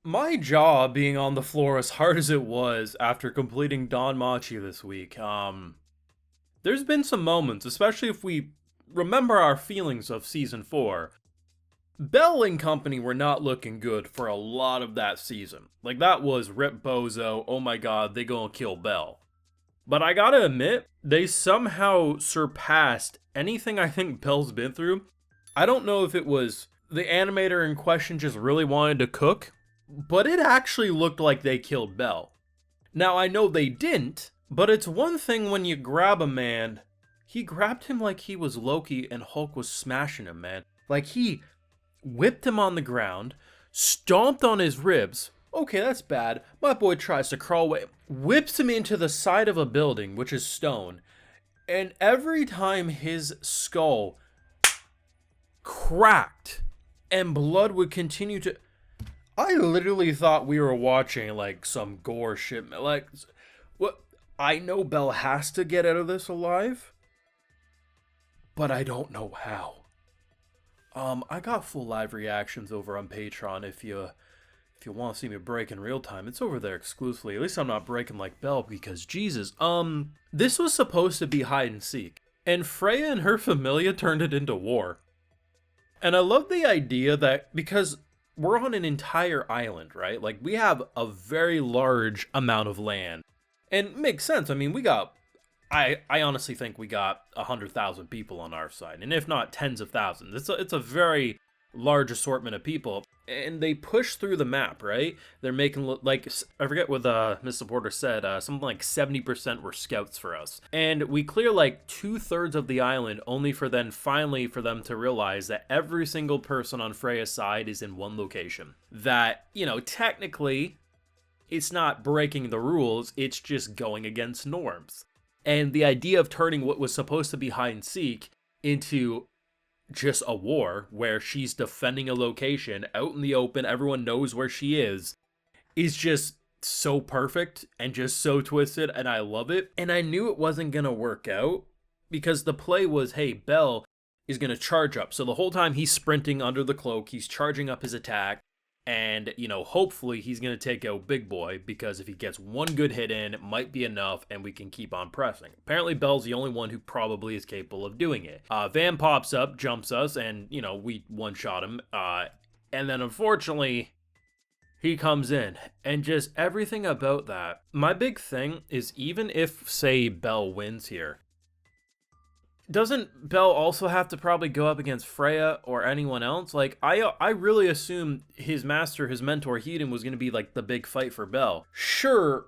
My jaw being on the floor as hard as it was after completing DanMachi this week, there's been some moments, especially if we remember our feelings of season 4. Bell and company were not looking good for a lot of that season. Like, that was Rip Bozo, oh my god, they gonna kill Bell. But I gotta admit, they somehow surpassed anything I think Bell's been through. I don't know if it was the animator in question just really wanted to cook, but it actually looked like they killed Bell. Now, I know they didn't, but it's one thing when you grab a man. He grabbed him like he was Loki and Hulk was smashing him, man. Like, he whipped him on the ground, stomped on his ribs. Okay, that's bad. My boy tries to crawl away, whips him into the side of a building, which is stone, and every time his skull cracked and blood would continue to... I literally thought we were watching, like, some gore shit. Like, what? I know Bell has to get out of this alive, but I don't know how. I got full live reactions over on Patreon if you want to see me break in real time. It's over there exclusively. At least I'm not breaking like Bell because Jesus. This was supposed to be hide and seek, and Freya and her familia turned it into war. And I love the idea that because we're on an entire island, right? Like, we have a very large amount of land. And it makes sense. I mean, I honestly think we got 100,000 people on our side. And if not, tens of thousands. It's a very large assortment of people. And they push through the map, right? They're making, like, I forget what Miss Supporter said, something like 70% were scouts for us. And we clear like 2/3 of the island only for then finally for them to realize that every single person on Freya's side is in one location. That, technically, it's not breaking the rules, it's just going against norms. And the idea of turning what was supposed to be hide and seek into just a war where she's defending a location out in the open, everyone knows where she is just so perfect and just so twisted, and I love it. And I knew it wasn't gonna work out because the play was, hey, Bell is gonna charge up. So the whole time he's sprinting under the cloak, he's charging up his attack, and, hopefully he's going to take out Big Boy, because if he gets one good hit in, it might be enough, and we can keep on pressing. Apparently, Bell's the only one who probably is capable of doing it. Van pops up, jumps us, and, we one-shot him. And then, unfortunately, he comes in. And just everything about that. My big thing is, even if, say, Bell wins here, doesn't Bell also have to probably go up against Freya or anyone else? Like, I really assumed his master, his mentor, Hedon, was going to be, like, the big fight for Bell. Sure,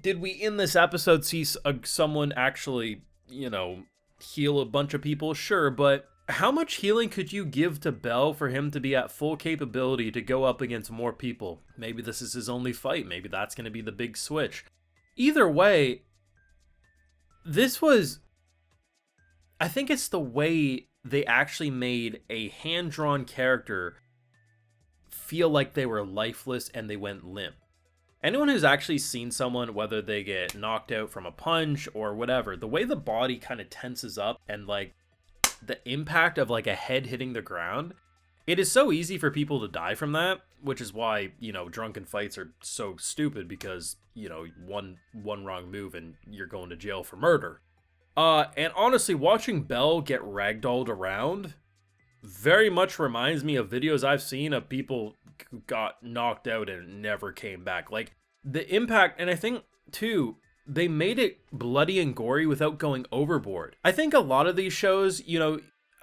did we in this episode see someone actually, heal a bunch of people? Sure, but how much healing could you give to Bell for him to be at full capability to go up against more people? Maybe this is his only fight. Maybe that's going to be the big switch. Either way, this was... I think it's the way they actually made a hand-drawn character feel like they were lifeless and they went limp. Anyone who's actually seen someone, whether they get knocked out from a punch or whatever, the way the body kind of tenses up and, like, the impact of, like, a head hitting the ground, it is so easy for people to die from that, which is why, drunken fights are so stupid because, one wrong move and you're going to jail for murder. And honestly, watching Bell get ragdolled around very much reminds me of videos I've seen of people who got knocked out and never came back. Like, the impact, and I think, too, they made it bloody and gory without going overboard. I think a lot of these shows,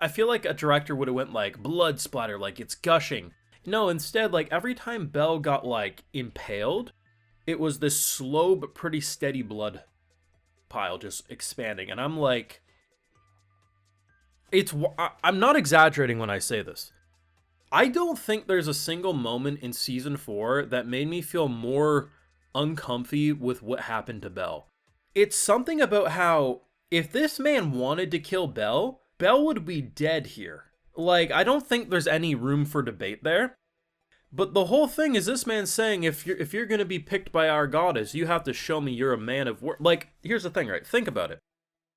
I feel like a director would have went, like, blood splatter, like, it's gushing. No, instead, like, every time Bell got, like, impaled, it was this slow but pretty steady blood pile just expanding, and I'm like, I'm not exaggerating when I say this. I don't think there's a single moment in season 4 that made me feel more uncomfy with what happened to Bell. It's something about how if this man wanted to kill Bell, Bell would be dead here. Like, I don't think there's any room for debate there. But the whole thing is this man saying, if you're going to be picked by our goddess, you have to show me you're a man of work. Like, here's the thing, right? Think about it.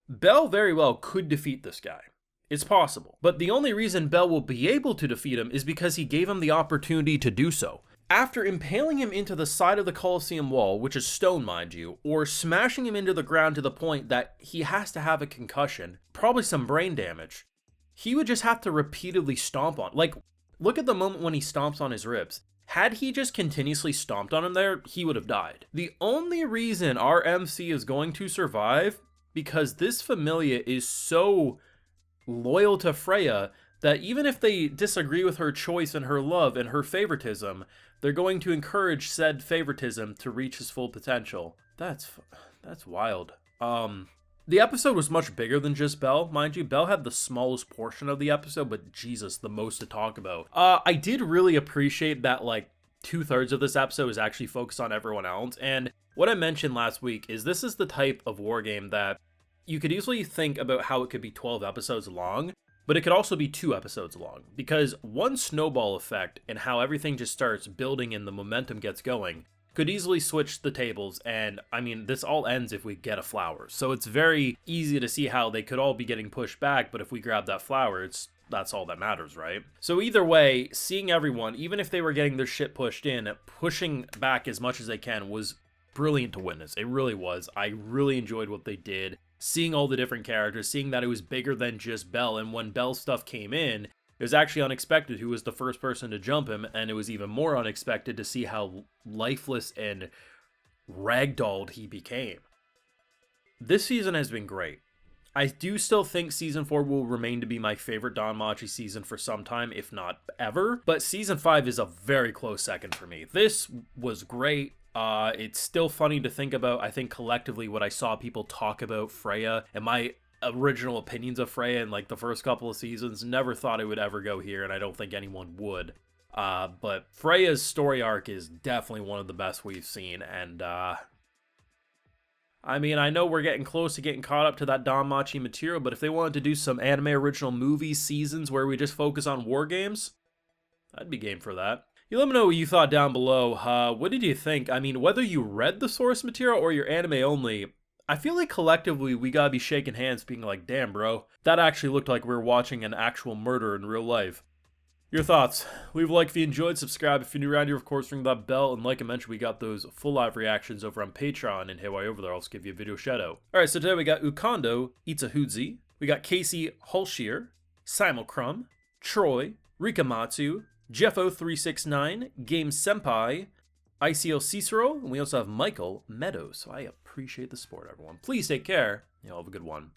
Bell very well could defeat this guy. It's possible. But the only reason Bell will be able to defeat him is because he gave him the opportunity to do so. After impaling him into the side of the Colosseum wall, which is stone, mind you, or smashing him into the ground to the point that he has to have a concussion, probably some brain damage, he would just have to repeatedly stomp on. Like, look at the moment when he stomps on his ribs. Had he just continuously stomped on him there, he would have died. The only reason our MC is going to survive, because this Familia is so loyal to Freya that even if they disagree with her choice and her love and her favoritism, they're going to encourage said favoritism to reach his full potential. That's wild. The episode was much bigger than just Belle, mind you. Belle had the smallest portion of the episode, but Jesus, the most to talk about. I did really appreciate that, like, 2/3 of this episode is actually focused on everyone else, and what I mentioned last week is this is the type of war game that you could easily think about how it could be 12 episodes long, but it could also be 2 episodes long, because one snowball effect and how everything just starts building and the momentum gets going could easily switch the tables, and I mean, this all ends if we get a flower. So it's very easy to see how they could all be getting pushed back, but if we grab that flower, that's all that matters, right? So either way, seeing everyone, even if they were getting their shit pushed in, pushing back as much as they can was brilliant to witness. It really was. I really enjoyed what they did. Seeing all the different characters, seeing that it was bigger than just Belle, and when Belle's stuff came in, it was actually unexpected who was the first person to jump him, and it was even more unexpected to see how lifeless and ragdolled he became. This season has been great. I do still think Season 4 will remain to be my favorite DanMachi season for some time, if not ever, but Season 5 is a very close second for me. This was great. It's still funny to think about. I think collectively what I saw people talk about Freya and my original opinions of Freya in like the first couple of seasons, never thought it would ever go here, and I don't think anyone would. But Freya's story arc is definitely one of the best we've seen, and I mean, I know we're getting close to getting caught up to that DanMachi material, but if they wanted to do some anime original movie seasons where we just focus on war games, I'd be game for that. You let me know what you thought down below. What did you think? I mean, whether you read the source material or you're anime only, I feel like collectively we gotta be shaking hands being like, damn bro, that actually looked like we were watching an actual murder in real life. Your thoughts? Leave a like if you enjoyed, subscribe if you're new around here, of course ring that bell, and like I mentioned, we got those full live reactions over on Patreon, and hey, while you're over there, I'll also give you a video shout out. Alright, so today we got Ukando Itsahudzi, we got Casey Hulshier, Simulcrum, Troy, Rikamatsu, Jeffo369, Game Senpai, ICO Cicero, and we also have Michael Meadows. So I appreciate the support, everyone. Please take care. You'll have a good one.